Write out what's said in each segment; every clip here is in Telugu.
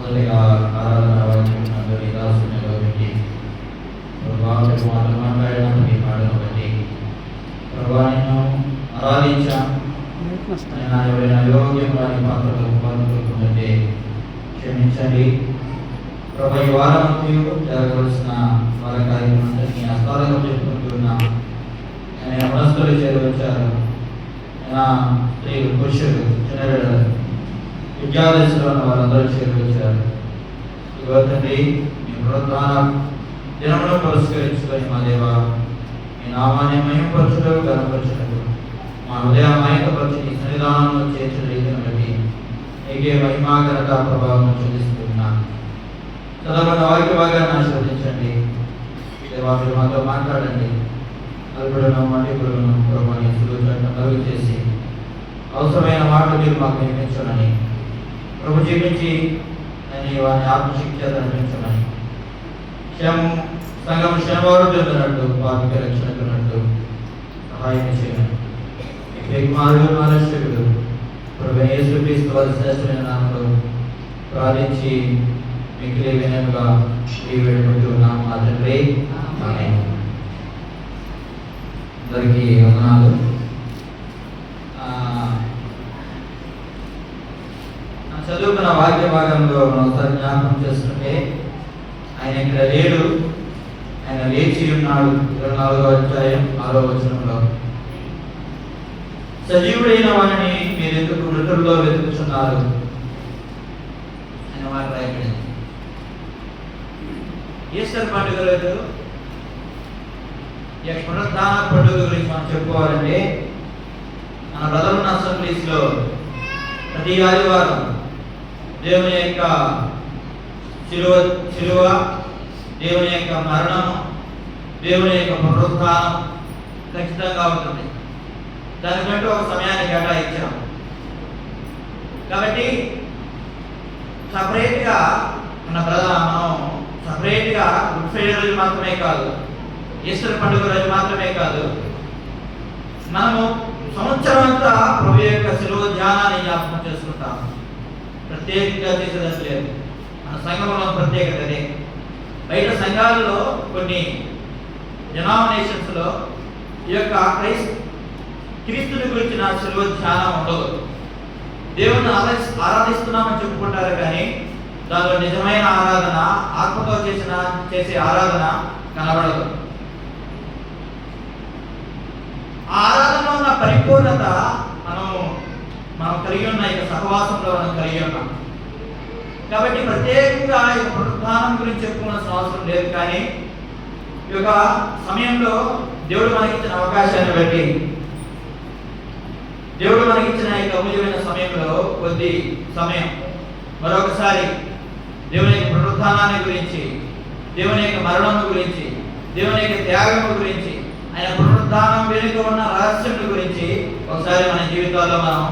మొదటిగా ఆరాధన వాక్యం అందరి దాసునిలో పెట్టి ప్రభావం మాటలు మాట్లాడడం మీ మాటను బట్టి ప్రభా నేను ఆరాధించాం. నేను ఎవరైనా యోగ్యం వారి పాత్రలు పాల్గొంటుంటే క్షమించండి ప్రభా. ఈ వారానికి జరగవలసిన వార కార్యక్రమం మీ హస్తాలను చెప్పుకుంటున్నా. నేను మనస్సులు చేరవచ్చారు, నా స్త్రీలు పురుషులు చిన్నపిల్లలు విద్యాదశలో ఉన్న వారందరూ చేరవచ్చారు. తండ్రి మీ పునరుద్ధాన దినమును పురస్కరించుకొని మా దేవ మీ నామాన్ని మహిమపరచుటకు ఘనపరచుటకు మా హృదయమాయకపరచు నీ సన్నిధానంలో చేర్చిన రీతిని బట్టి నీకే మహిమా ఘనత ప్రభావం చెల్లిస్తున్నాను. చదవబడిన వాక్య భాగాన్ని ఆశీర్వదించండి దేవా. మీరు మాతో మాట్లాడండి. అల్పులను మట్టిపులను ప్రభుని సులువుగా కలుగు చేసి అవసరమైన మాటలు మీరు మాకు వినిపించమని ప్రభు జీవించి అని వారి ఆత్మశక్తి చేత నడిపించమని సంఘం క్షణవారు చెందినట్టు వారికి రక్షణ చెందినట్టు సహాయం చేయమని కుమారుడు మానశకుడు ప్రభు యేసుక్రీస్తు వారి శ్రేష్టమైన నామములో ప్రార్థించి మిగిలి వినముగా ఈ వేడుకుంటున్నాం మా తండ్రి. ఆమేన్. అందరికీ వందనాలు. చదువుకున్న వాక్య భాగంలో మనం ఒకసారి జ్ఞాపకం చేసుకుంటే ఆయన ఇక్కడ లేడు, ఆయన లేచి ఉన్నాడు. 24వ అధ్యాయం 6వ వచనంలో సజీవుడైన వారిని మీరు ఎందుకు మృతుల్లో వెతుకుతున్నారు ఆయన మాట రాయబడింది. ఈస్టర్ పండుగ రోజు ఈ పునరుద్ధాన పండుగ గురించి మనం చెప్పుకోవాలంటే మన బ్రదర్ అసెంబ్లీస్ లో ప్రతి ఆదివారం దేవుని యొక్క శిలువ, దేవుని యొక్క మరణము, దేవుని యొక్క పునరుద్ధానం ఖచ్చితంగా ఉంటుంది. దానికంటూ ఒక సమయాన్ని కేటాయించాం. కాబట్టి సపరేట్గా మనం సపరేట్గా గుడ్ ఫ్రైడే రోజు మాత్రమే కాదు, ఈస్టర్ పండుగ రోజు మాత్రమే కాదు, మనము సంవత్సరం అంతా ప్రభు యొక్క శిలువ ధ్యానాన్ని జ్ఞాపకం చేసుకుంటాం. ప్రత్యేకంగా చేసేది లేదు. మన సంఘంలో ప్రత్యేకత అదే. బయట సంఘాలలో కొన్ని డినామినేషన్స్లో ఈ యొక్క క్రీస్తుని గురించిన శిలువ ధ్యానం ఉండదు. దేవుని ఆరాధిస్తున్నామని చెప్పుకుంటారు, కానీ దానిలో నిజమైన ఆరాధన, ఆత్మతో చేసే ఆరాధన కనబడదు. ఆ ఆరాధనలో ఉన్న పరిపూర్ణత మనం కలిగి ఉన్న ఈ సహవాసంలో మనం కలిగి ఉన్నాం. కాబట్టి ప్రత్యేకంగా ఈ పునరుద్ధానం గురించి చెప్పుకోవాల్సిన అవసరం లేదు. కానీ ఈ యొక్క సమయంలో దేవుడు మనకిచ్చిన అవకాశాన్ని బట్టి, దేవుడు మనకిచ్చిన ఈ అమూల్యమైన సమయంలో కొద్ది సమయం మరొకసారి దేవుని యొక్క పునరుద్ధానాన్ని గురించి, దేవుని యొక్క మరణం గురించి, దేవుని యొక్క త్యాగం గురించి, ఆయన పునరుద్ధానం వెనుక ఉన్న రహస్యం గురించి ఒకసారి మన జీవితాల్లో మనం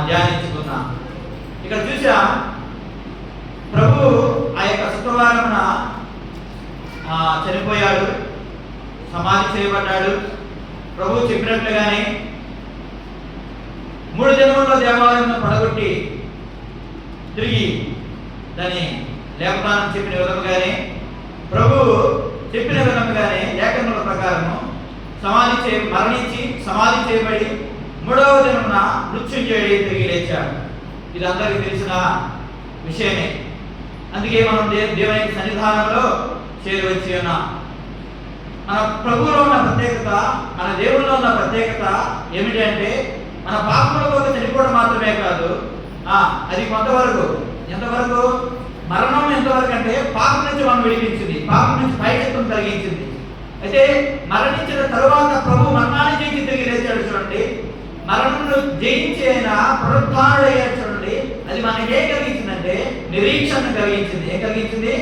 ధ్యానించుకున్నాం. ఇక్కడ చూసా ప్రభు ఆ యొక్క శుక్రవారమున చనిపోయాడు, సమాధి చేయబడ్డాడు. ప్రభు చెప్పినట్లుగానే 3 దినముల్లో దేవాలయం పడగొట్టి తిరిగి దాన్ని లేపనాన్ని చెప్పిన విధముగానే, ప్రభు చెప్పిన విధముగానే లేఖనముల ప్రకారము మరణించి సమాధి చేయబడి 3వ దినమున మృత్యుంజయుడై తిరిగి లేచాడు. ఇది అందరికీ తెలిసిన విషయమే. అందుకే మనం దేవుని సన్నిధానంలో చేరవచ్చి ఉన్నాం. మన ప్రభువులో ఉన్న ప్రత్యేకత, మన దేవుల్లో ఉన్న ప్రత్యేకత ఏమిటంటే మన పాపముల కొరకు చనిపోవడం మాత్రమే కాదు, అది కొంతవరకు, ఎంతవరకు మరణం ఎంతవరకు అంటే పాపం నుంచి మనం విడిపించింది, పాపం నుంచి బయటత్వం కలిగించింది. అయితే మరణించిన తరువాత ప్రభు మరణాన్ని జయించి తిరిగి లేచాడు. చూడండి, మరణంను జయించి ఆయన పునరుద్ధానుడయ్యాడు. చూడండి, అది మనకి ఏం కలిగించిందంటే నిరీక్షణ కలిగించింది. ఏం కలిగించింది?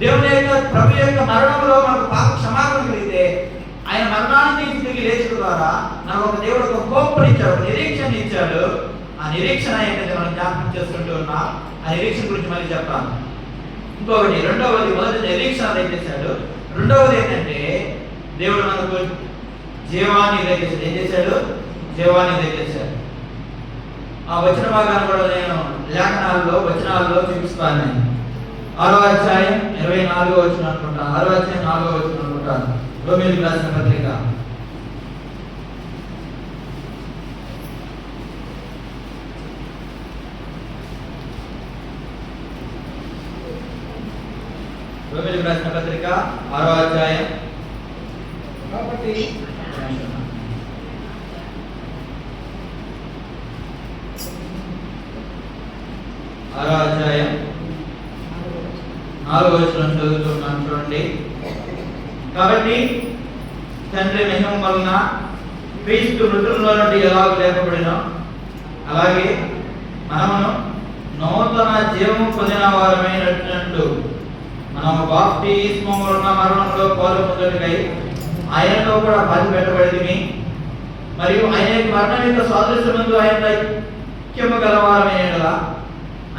దేవుని యొక్క ప్రభు యొక్క మరణంలో మనకు పాప క్షమాపణ కలిగితే ఆయన మరణాన్ని జయించి తిరిగి లేచడం ద్వారా మనకు ఒక దేవుడు ఒక హోప్నిచ్చాడు, నిరీక్షణ ఇచ్చాడు. ఆ నిరీక్షణ ఏంటంటే మనం జ్ఞాపకం చేసుకుంటూ ఉన్నాం. ఆ నిరీక్షణ గురించి మళ్ళీ చెప్తాను. ఇంకొకటి, రెండవది, మొదటి నిరీక్షణ దయచేశాడు. రెండవది ఏంటంటే దేవుడు మనకు జీవాన్ని దయచేశాడు. ఏం చేశాడు? జీవాన్ని దయచేశాడు. ఆ వచన భాగాన్ని కూడా నేను వచనాల్లో చూపిస్తాను. 6వ అధ్యాయం 24వ వచనం అనుకుంటా, 6వ అధ్యాయం 4వ వచనం అనుకుంటాను. రోమీయులకు రాసిన పత్రిక రోమీయులకు రాసిన పత్రిక 6వ అధ్యాయం కాబట్టి 6వ అధ్యాయం 4వ వచనం చదువుతున్నాను చూడండి. కాబట్టి తండ్రి మహిమ వలన క్రీస్తు మృతుల్లో నుండి ఎలాగో లేపబడినో అలాగే మనమును నూతన జీవము పొందిన వారమైనట్లు మనము బాప్తిస్మము వలన మరణంలో పాలుపొందుటకై ఆయనతో కూడా పాతిపెట్టబడితిమి. మరియు ఆయన మరణం యొక్క సాదృశ్యమందు ఆయన ఐక్యము గలవారమైన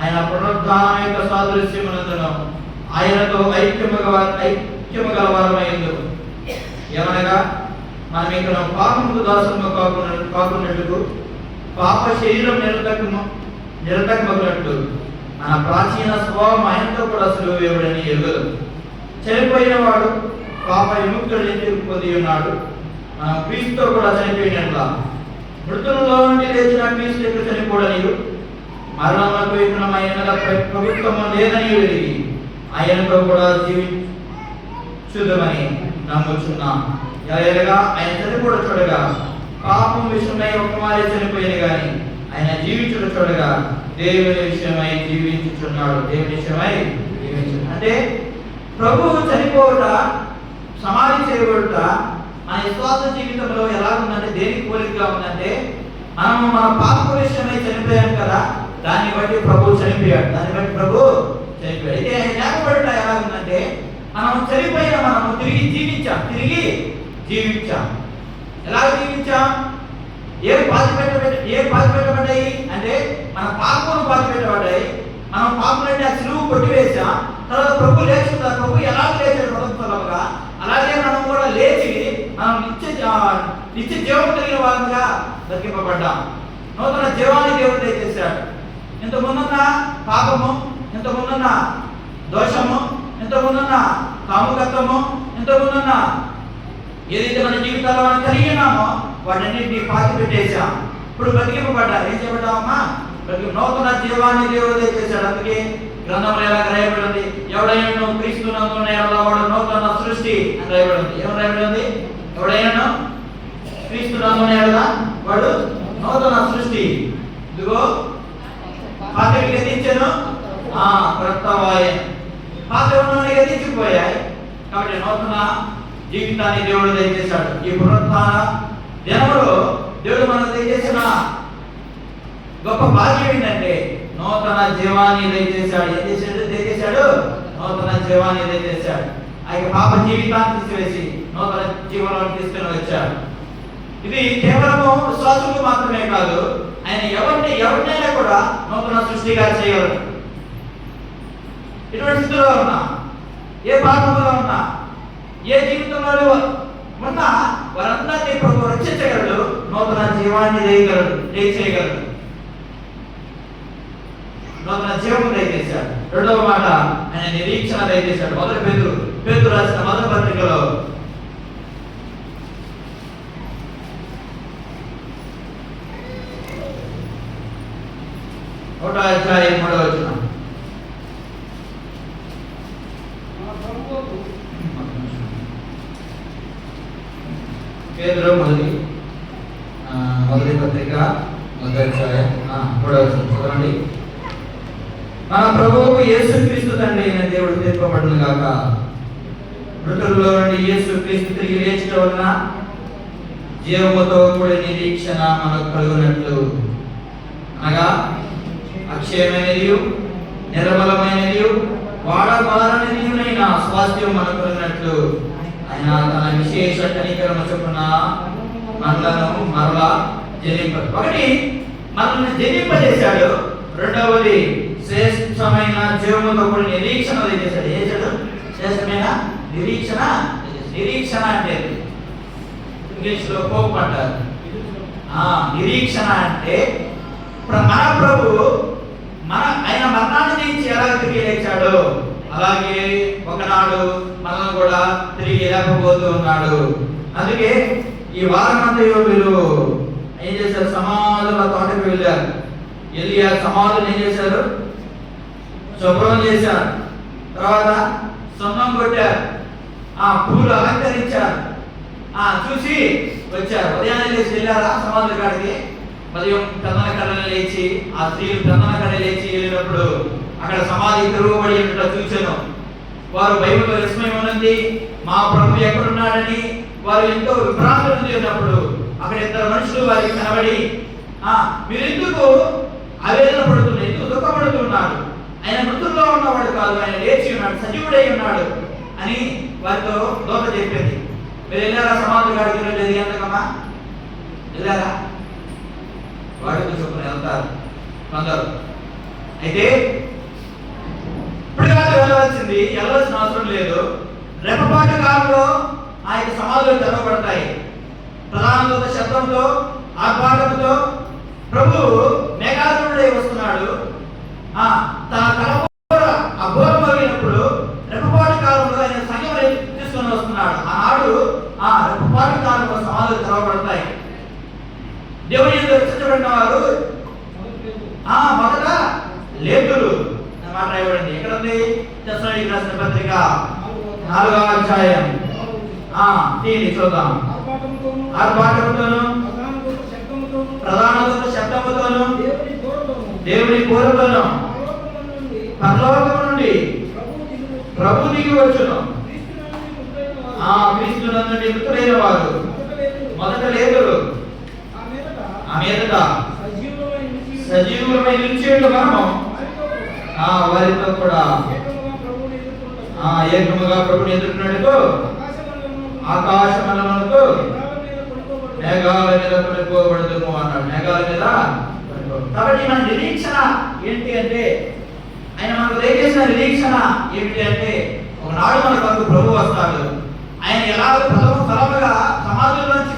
ఆయన పునరుద్ధానం యొక్క సాదృశ్యమునందును ఆయనతో ఐక్యము గలవారమైందు. ఏమనగా మనం ఇక్కడ పాపముకు దాసము కాకున్నట్లు పాప శరీరం నిరతకమగునట్లు మన ప్రాచీన స్వభావం ఆయనతో కూడా సులువు వేయబడని ఎరుగదు. చనిపోయిన వాడు పాప విముక్తుడు ఎందుకు పొంది ఉన్నాడు. మనం క్రీస్తుతో కూడా చనిపోయినట్లా మృతులలో నుండి లేచిన క్రీస్తు ఎక్కడ చనిపోడనియు మరణములకు విఘ్నమైన ప్రభుత్వము లేదని ఎరిగి ఆయనతో కూడా జీవించుదమని నమ్ముచున్నాం. ఎలాగగా ఆయన చనిపోవడం చూడగా పాపం విషయమై ఒకమారే చనిపోయింది కానీ ఆయన జీవించడం చూడగా దేవుని విషయమై జీవించుచున్నాడు. దేవుని విషయమై అంటే ప్రభువు చనిపోవట, సమాధి చేయబడుట మన విశ్వాస జీవితంలో ఎలా ఉందంటే దేనికి పోలికగా ఉందంటే మనము మన పాప విషయమై చనిపోయాం కదా, దాన్ని బట్టి ప్రభు చనిపోయాడు. అయితే ఆయన లేకపోవడం ఎలా ఉందంటే మనం చనిపోయిన మనము తిరిగి జీవించాం. ఎలా జీవించాం? ఏ పాతిపెట్టబడ్డాయి అంటే మన పాపములు పాతిపెట్టబడ్డాయి. మనం పాపలంటే ఆ సిలువు కొట్టివేసాం. తర్వాత ప్రభు లేచున్నారు. ప్రభు ఎలా లేచాడు స్వతంత్రంగా, అలాగే మనం కూడా లేచి మనం నిత్య జీవం కలిగిన వాళ్ళంగా దక్కింపబడ్డాం. నూతన జీవాన్ని దేవుడు దయచేశాడు. ఇంతకుముందున్న పాపము, ఇంతకుముందున్న దోషము, ఇంతకుముందున్న కాముకత్వము, ఇంతకుముందున్న ఏదైతే మన జీవితాల్లో మనం కలిగి ఉన్నామో వాటన్నింటినీ పాతి పెట్టేశాం. ఇప్పుడు బతికింపబడ్డారు. ఏం చేయబడ్డామమ్మా? నూతన జీవాన్ని దేవుడు దయచేశాడు. అందుకే గ్రంథంలో ఎలా రాయబడింది? ఎవడైనా క్రీస్తునందున్న యెడల వాడు నూతన సృష్టి అని రాయబడింది. ఏమని రాయబడింది? ఎవడైనా క్రీస్తునందున్న యెడల వాడు నూతన సృష్టి. ఇదిగో పాతవి గతించెను, క్రొత్తవాయెను. పాతవి ఉన్నవి గతించిపోయాయి. కాబట్టి నూతన జీవితాన్ని దేవుడు దయచేశాడు. ఈ పునరుత్థాన దినములో దేవుడు మనకు దయచేసిన గొప్ప భాగ్యం ఏంటంటే నూతన జీవాన్ని దయచేశాడు. ఏం దయచేశాడు? నూతన జీవాన్ని దయచేశాడు. ఆయన పాప జీవితాన్ని తీసివేసి నూతన జీవనాన్ని తీసుకుని వచ్చాడు. ఇది కేవలము విశ్వాసులకు మాత్రమే కాదు, ఆయన ఎవరినైనా కూడా నూతన సృష్టిగా చేయగలరు. ఎటువంటి స్థితిలో ఉన్నా, ఏ పాపంలో ఉన్నా, ఏ జీవితంలో ఉన్నా వారందరినీ ప్రభు రక్షించగలడు. నూతన జీవాన్ని దయచేయగలడు. నూతన జీవము దయచేశాడు. రెండవ మాట ఆయన నిరీక్షణ దయచేశాడు. మొదటి పేతురు రాసిన మొదటి పత్రికలో 1వ అధ్యాయం 3వ వచనం. పేతురు మొదటి పత్రిక 1వ అధ్యాయం 3వ వచనం చదవండి. మన ప్రభువు యేసుక్రీస్తు తండ్రి అయిన దేవుడు తీర్పబడును గాక. మృతుల్లో నుండి యేసుక్రీస్తు తిరిగి లేచడం వలన జీవముతో కూడిన నిరీక్షణ మనకు కలుగునట్లు, అనగా అక్షయమైనది నిర్మలమైనది వాడబారనిదియునైన స్వాస్థ్యం మనకు కలిగినట్లు ఆయన తన విశేష కనికరము చొప్పున మనలను మరలా ఒకటి మనల్ని జనింపజేశాడు. రెండవది శ్రేష్టమైన జీవముతో కూడిన నిరీక్షణ చేశాడు. చేశాడు శ్రేష్టమైన నిరీక్షణ అంటే ఇంగ్లీష్ లో హోప్ అంటారు. నిరీక్షణ అంటే మన ప్రభు ఆయన మరణాన్ని నుంచి ఎలా తిరిగి లేచాడో అలాగే ఒకనాడు మనల్ని కూడా తిరిగి లేకపోతూ ఉన్నాడు. అందుకే ఈ వారమంతయు వీళ్ళు ఏం చేశారు? సమాధుల తోటకు వెళ్ళారు. వెళ్ళి ఆ సమాధులు ఏం చేశారు? శుభ్రం చేశారు. తర్వాత సున్నం కొట్టారు. పూలు అలంకరించారు. చూసి వచ్చారు. ఉదయాన్నే లేచి వెళ్ళారా సమాధుల కాడికి? ఉదయం పెద్దల కళ్ళ లేచి ఆ స్త్రీలు పెద్దల కళ్ళ లేచి వెళ్ళినప్పుడు అక్కడ సమాధి తిరుగుబడి ఉన్నట్టు చూశాను. వారు బైబిల్లో విస్మయం ఉన్నది, మా ప్రభు ఎక్కడున్నాడని వారు ఎంతో విభ్రాంతులు చెందినప్పుడు అక్కడ ఇద్దరు మనుషులు వారికి కనబడి, మీరెందుకు ఆవేదన పడుతున్నారు, ఎందుకు దుఃఖపడుతున్నారు? ఆయన మృతుల్లో ఉన్నవాడు కాదు, ఆయన లేచి ఉన్నాడు, సజీవుడై ఉన్నాడు అని వారితో దోత చెప్పింది. మీరు వెళ్ళారా సమాధి కాడికి? వెళ్ళలేదు. ఎంతకమ్మా వెళ్ళారా? వాడికి చొప్పున వెళ్తారు కొందరు. అయితే ఇప్పుడు కాదు వెళ్ళవలసింది, వెళ్ళవలసిన అవసరం లేదు. రెప్పపాటు కాలంలో ఆ యొక్క సమాధులు తెరవబడతాయి. ప్రధాన దూత శబ్దంతో ఆర్భాటంతో ప్రభు మేఘారుడై వస్తున్నాడు. తన తలబోర ఆ బోర మోగినప్పుడు రెప్పపాటు కాలంలో ఆయన సంఘం తీసుకొని వస్తున్నాడు. ఆనాడు ఆ రెప్పపాటు కాలంలో సమాధులు తెరవబడతాయి. దేవుని యందు రక్షించబడిన వారు మొదట లేతులు మాట రాయబడింది. ఎక్కడ ఉంది? తెస్సలోనికీయులకు రాసిన పత్రిక 4వ అధ్యాయం. దీన్ని చూద్దాం. ఆర్భాటముతోను ప్రధాన దూత శబ్దముతోను దేవుని బోరతోను పరలోకము నుండి ప్రభు దిగి వచ్చును. క్రీస్తునందు మృతులైన వారు మొదట లేతులు, ఆ మీదట సజీవులమై నిలిచి మనము వారితో కూడా ఏకముగా ప్రభుని ఎదుర్కొన్నట్టు ఆకాశమండలములకు మేఘాల మీద పడిపోబడదుము అన్నాడు. మేఘాల మీద కాబట్టి మన నిరీక్షణ ఏంటి అంటే, ఆయన మనకు దయచేసిన నిరీక్షణ ఏమిటి అంటే, ఒకనాడు మన కొరకు ప్రభు వస్తాడు. ఆయన ఎలాగో ఫలముగా సమాజంలోంచి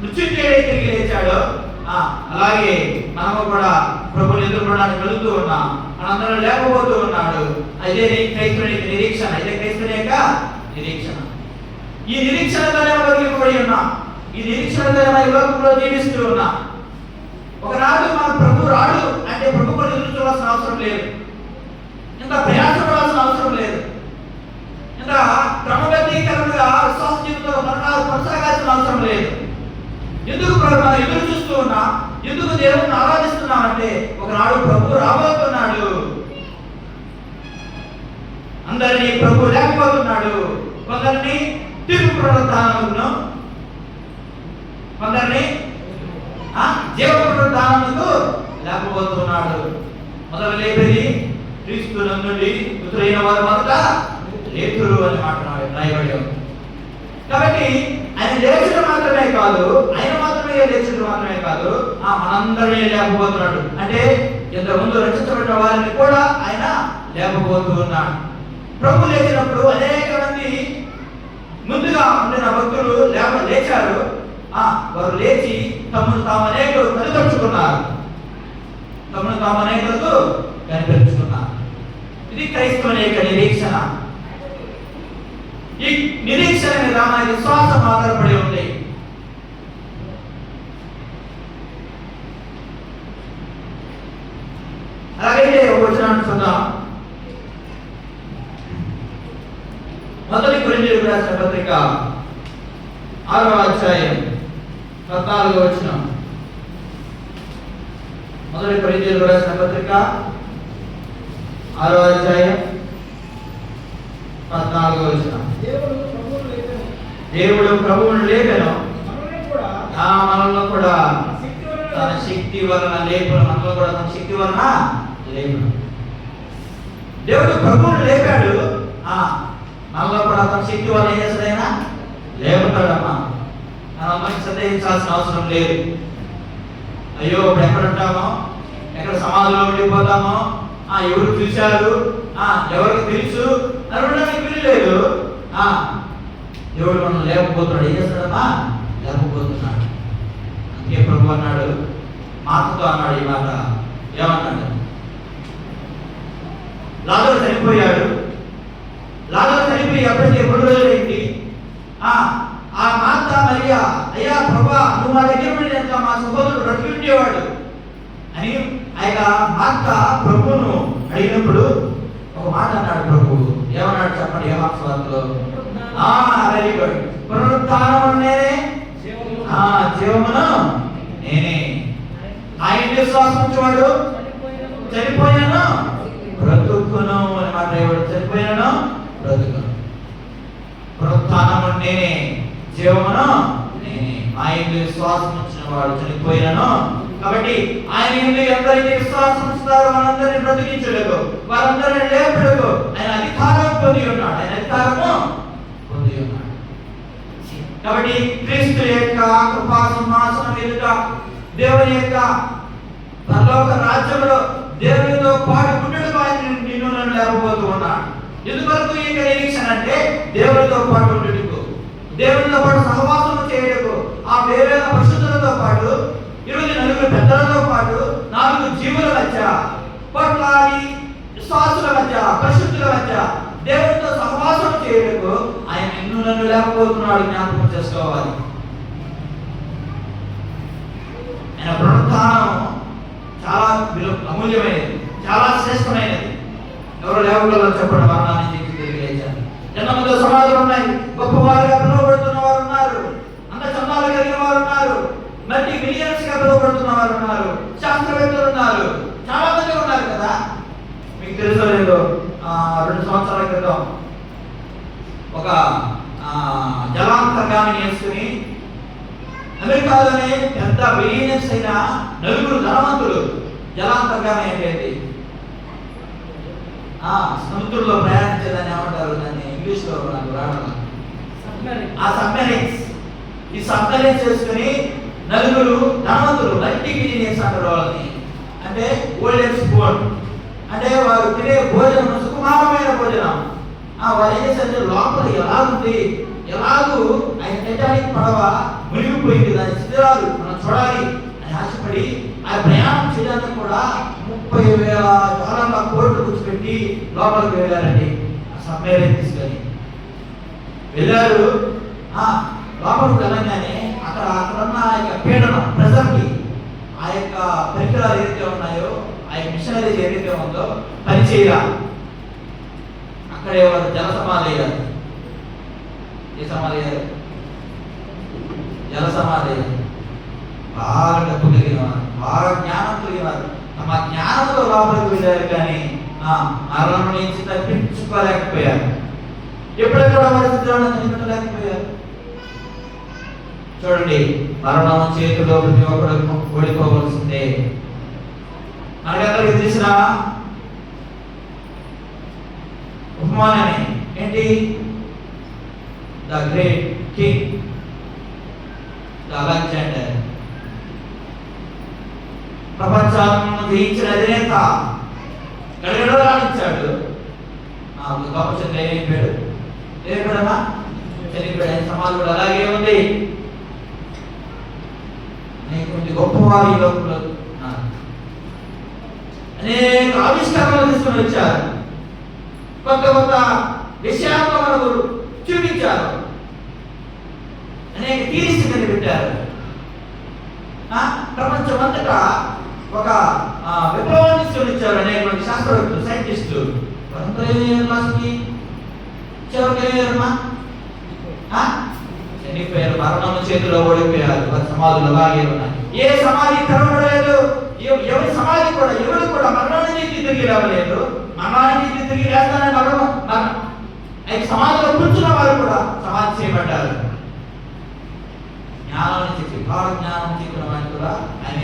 మృత్యుంజయుడై తిరిగి లేచాడో అలాగే మనము కూడా ప్రభుని ఎదుర్కోవడానికి వెళుతూ ఉన్నాం. మనందరం లేకపోతూ ఉన్నాడు. అదే క్రైస్తవుని నిరీక్షణ, ఇదే క్రైస్తవుని యొక్క నిరీక్షణ. ఈ నిరీక్షణతోనే బతికిపోయి ఉన్నాం. ఈ నిరీక్షణతోనే మన లోకంలో జీవిస్తూ ఉన్నాం. ఒకనాడు మన ప్రభు రాడు అంటే ప్రభు కూడా ఎదురు చూడాల్సిన అవసరం లేదు, ఇంత ప్రయాసపడాల్సిన అవసరం లేదు, ఇంత క్రమబద్ధీకరణగా విశ్వాస జీవితంలో కొనసాగాల్సిన అవసరం లేదు. ఎందుకు మనం ఎదురు చూస్తూ ఉన్నాం? ఎందుకు దేవుడిని ఆరాధిస్తున్నాం అంటే, ఒకనాడు ప్రభు రాబోతున్నాడు. అందరినీ ప్రభు లేకపోతున్నాడు. కొందరిని తీర్పు పునరుద్ధానమును, కొందరిని జీవ పునరుద్ధానముకు లేకపోతున్నాడు. మొదలు లేపేది క్రీస్తునందు మృతులైన వారు మొదట లేతురు అని రాయబడి. కాబట్టి ఆయన లేచుడు మాత్రమే కాదు, ఆయన మాత్రమే లేచుడు మాత్రమే కాదు, మనందరినీ లేకపోతున్నాడు. అంటే ఇంతకుముందు రక్షించబడిన వారిని కూడా ఆయన లేకపోతూ ఉన్నాడు. ప్రభు లేచినప్పుడు అనేక మంది ముందుగా ఉండిన భక్తులు లేచారు. వారు లేచి తమను తాము అనేకులు కనిపెట్టుకున్నారు, తమను తాము అనేకులకు కనిపెట్టుకున్నారు. ఇది క్రైస్తవుని యొక్క నిరీక్షణ. ఈ నిరీక్షణ మీద మన విశ్వాసం ఆధారపడి ఉంది. అలాగైతే ఒక వచనాన్ని చూద్దాం. మొదటి కొరింథీయులకు రాసిన పత్రిక 6వ అధ్యాయం 14వ వచనం. మొదటి కొరింథీయులకు రాసిన పత్రిక 6వ అధ్యాయం 14వ వచనం. దేవుడు ప్రభువును లేపెను, మనల్ని కూడా తన శక్తి వలన లేపును. మనల్ని కూడా తన శక్తి వలన లేపును. దేవుడు ప్రభువును లేపాడు, మనలో కూడా తన శక్తి వలన ఏం చేస్తాడైనా లేపుతాడమ్మా. మనం మనకి సందేహించాల్సిన అవసరం లేదు. అయ్యో ఇప్పుడు ఎక్కడ ఉంటామో, ఎక్కడ సమాధిలో ఉండిపోతామో, ఎవరు చూశారు, ఎవరికి తెలుసు అనడానికి వీలు లేదు. దేవుడు మనం లేకపోతున్నాడు. ఏం చేస్తాడమ్మా? లేకపోతున్నాడు. అందుకే ప్రభు అన్నాడు, మార్తతో అన్నాడు ఈ మాట. ఏమన్నాడు? లాజరు చనిపోయాడు. లాజరు చనిపోయి అప్పటికే 3 రోజులైంది. ఆ మార్త మరియా, అయ్యా ప్రభా, నువ్వు మా దగ్గర ఉండి మా సహోదరుడు బ్రతికి ఉండేవాడు అని ఆయన మార్త ప్రభువును అడిగినప్పుడు ఒక మాట అన్నాడు. ప్రభు ఏమన్నాడు చెప్పండి? యోహాను సువార్తలో వెరీ గుడ్. పునరుత్థానము నేనే, జీవమును నేనే. ఆయన విశ్వాసం ఉంచేవాడు చనిపోయాను బ్రతుకును అని మాట. చనిపోయాను బ్రతుకును. పునరుత్థానము నేనే, జీవమును నేనే. ఆయన విశ్వాసం ఉంచిన వాడు చనిపోయాను. కాబట్టి ఆయన ఎందరైతే విశ్వాసం ఉంచుతారో వాళ్ళందరినీ బ్రతికించలేదు, వారందరినీ లేపడకు ఆయన అధికారం పొంది ఉన్నాడు. ఆయన అధికారము పొంది ఉన్నాడు. కాబట్టి క్రీస్తు యొక్క కృపా సింహాసనం ఎదుట దేవుని యొక్క పరలోక రాజ్యంలో దేవునితో పాటు ఉండటకు ఆయన నిన్ను నన్ను లేకపోతూ ఉన్నాడు. ఎందువరకు ఈ నిరీక్షణ అంటే దేవునితో పాటు ఉండటకు, దేవునితో పాటు సహవాసం చేయటకు, ఆ వేరే పరిశుద్ధులతో పాటు 24 పెద్దలతో పాటు 4 జీవుల మధ్య, కోట్లాది విశ్వాసుల మధ్య, పరిశుద్ధుల మధ్య దేవునితో సహవాసం చేయటకు ఆయన నిన్ను నన్ను లేకపోతున్నాడు. జ్ఞాపకం చేసుకోవాలి. ఆయన పునరుత్థానం చాలా అమూల్యమైనది, చాలా శ్రేష్టమైనది. ఎవరు లేవగలరో చెప్పండి? మరణాన్ని జయించి తిరిగి లేచారు. జన్మలో సమాజాలు ఉన్నాయి, గొప్పవారుగా పిలువబడుతున్న వారు ఉన్నారు, అంత చందాలు కలిగిన వారు ఉన్నారు, మల్టీ మిలియన్స్ గా పిలువబడుతున్న వారు ఉన్నారు, శాస్త్రవేత్తలు ఉన్నారు, చాలా మంది ఉన్నారు కదా. మీకు తెలుసో లేదో 2 సంవత్సరాల క్రితం ఒక జలాంతర్గామిని వేసుకుని అమెరికాలోనే పెద్ద బిలియనర్స్ అయిన 4 ధనవంతులు జలాంతర్గామి అంటే సముద్రంలో ప్రయాణించేదాన్ని ఏమంటారు? దాన్ని ఇంగ్లీష్ లో నాకు రావడం. ఆ సబ్మెరైన్స్, ఈ సబ్మెరైన్స్ చేసుకుని 4 ధనవంతులు, మల్టీ బిలియనర్స్ అంటారు వాళ్ళని. అంటే ఓల్డ్ ఏజ్ ఫుడ్ అంటే వారు తినే భోజనం సుకుమారమైన భోజనం. వారు ఏం చేశారంటే లోపల ఎలాగుంది, ఎలాగూ ఆయన టైటానిక్ పడవ మునిగిపోయింది, దాని శిథిరాలు మనం చూడాలి అని ఆశపడి ఆ ప్రయాణం చేయడానికి కూడా 30,000 కోట్లు కూర్చోబెట్టి లోపలికి వెళ్ళారండి. ఆ సబ్మెరైన్ తీసుకొని వెళ్ళారు. లోపలికి వెళ్ళగానే అక్కడున్న ఆ యొక్క పీడనం, ప్రెజర్కి ఆ యొక్క పరికరాలు ఏదైతే ఉన్నాయో, ఆ యొక్క మిషనరీస్ ఏదైతే ఉందో పనిచేయరా. అక్కడే వాళ్ళు జల సమాధి అయ్యారు. ఏ సమాధి అయ్యారు? జల సమాధి అయ్యారు. బాగా డబ్బు కలిగిన వారు, బాగా జ్ఞానం కలిగిన వారు, తమ జ్ఞానంతో లోపలికి వెళ్ళారు, కానీ మరణం నుంచి తప్పించుకోలేకపోయారు. ఎప్పుడెక్కడ వారి సిద్ధాలను కనిపెట్టలేకపోయారు. చూడండి, మరణం చేతిలో ప్రతి ఒక్కరు ఓడిపోవలసిందే. మనకందరికి తెలిసిన ఉపమానమే ఏంటి? ద గ్రేట్ కింగ్ అలెగ్జాండర్, ప్రపంచాలను జయించిన అధినేత, గడగడలాడించాడు. గొప్ప చనిపోయాడు. ఏమా చనిపోయాడు. సమాజం కూడా అలాగే ఉంది. కొన్ని గొప్పవారు ఈ లోకంలో అనేక ఆవిష్కరణలు తీసుకుని వచ్చారు, కొత్త కొత్త విషయాలను మనకు చూపించారు, అనేక థియరీస్ కనిపెట్టారు. ప్రపంచమంతటా ఒక విప్లవాన్ని తీసుకొని వచ్చారు అనేక మంది శాస్త్రవేత్తలు, సైంటిస్టులు. చనిపోయారు, మరణం చేతిలో ఓడిపోయారు. సమాధులు అలాగే ఉన్నాయి. ఏ సమాధి తెరవలేదు, ఎవరి సమాధి కూడా, ఎవరు కూడా మరణాన్ని నుంచి తిరిగి రావలేదు. మరణాన్ని నుంచి తిరిగి లేస్తానని మరణం సమాధిలో కూర్చున్న వారు కూడా సమాధి చేయబడ్డారు. జ్ఞానాన్ని చెప్పి, భావ జ్ఞానం చెప్పిన వాడిని కూడా ఆయన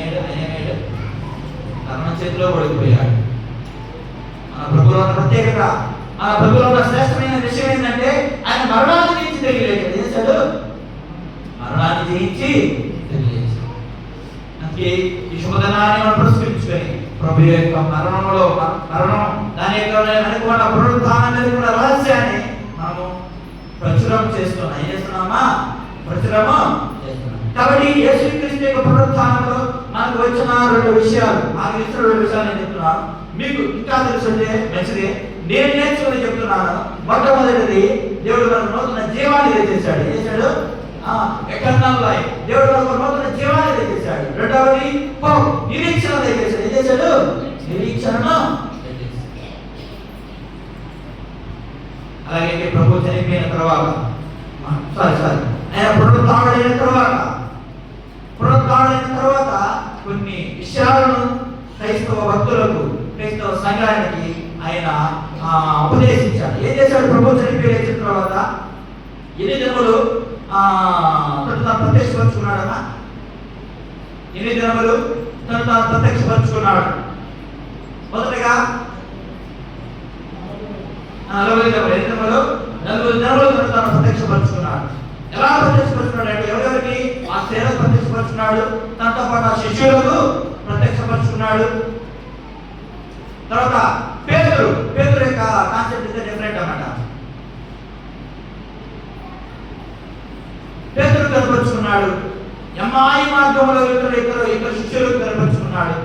మరణం చేతిలో ఓడిపోయాడు. మన ప్రభువులో ఉన్న ప్రత్యేకత, మన ప్రభువులో ఉన్న శ్రేష్టమైన విషయం ఏంటంటే ఆయన మరణాన్ని జయించి తిరిగి లేచాడు. ఏం చేశాడు? మరణాన్ని జయించి తిరిగి లేచాడు. అందుకే ఈ శుభదినాన్ని మనం పురస్కరించుకొని ప్రభు యొక్క మరణం దాని యొక్క అనుకున్న పునరుత్థానం కూడా రహస్యాన్ని మనము ప్రచురం చేస్తున్నాం. ఏం చేస్తున్నామా? ప్రచురము చేస్తున్నాం. కాబట్టి యేసుక్రీస్తు యొక్క పునరుత్థానంలో మన మనకు వచ్చిన 2 విషయాలు, నాకు ఇచ్చిన 2 విషయాలు నేను చెప్తున్నాను. మీకు ఇంకా తెలుసుంటే మంచిదే. నేను నేర్చుకుని చెప్తున్నాను. మొట్టమొదటిది, దేవుడు మనకు నూతన జీవాన్ని దయచేశాడు. ఏం చేశాడు? Eternal life. దేవుడు మనకు నూతన జీవాన్ని దయచేశాడు. రెండవది నిరీక్షణ దయచేశాడు. ఏం చేశాడు? నిరీక్షణను. అలాగే ప్రభు చనిపోయిన తర్వాత ఆయన పునరుత్థానుడైన తర్వాత కొన్ని విషయాలను క్రైస్తవ భక్తులకు, క్రైస్తవ సంఘానికి ఆయన ఉపదేశించాడు. ఏం చేశాడు? ప్రభు చనిపోయిన తర్వాత 8 దినములు తను తాను ప్రత్యక్షపరుచుకున్నాడమ్మా. 8 దినములు తను తాను ప్రత్యక్షపరుచుకున్నాడు. మొదటగా 40 దినములు తను తాను ప్రత్యక్షపరుచుకున్నాడు. ఎలా ప్రత్యక్షపరుచుకున్నాడు అంటే ఎవరెవరికి? ఆ సేవకు ప్రత్యక్షపరుచుకున్నాడు. తనతో పాటు ఆ శిష్యులకు ప్రత్యక్షపరుచుకున్నాడు. తర్వాత పేతురు యొక్క కాన్సెప్ట్ ఇస్ డిఫరెంట్ అన్నమాట. పేతురు కనపరుచుకున్నాడు. ఎమ్మాయి మార్గంలో ఇద్దరు శిష్యులకు కనపరుచుకున్నాడు.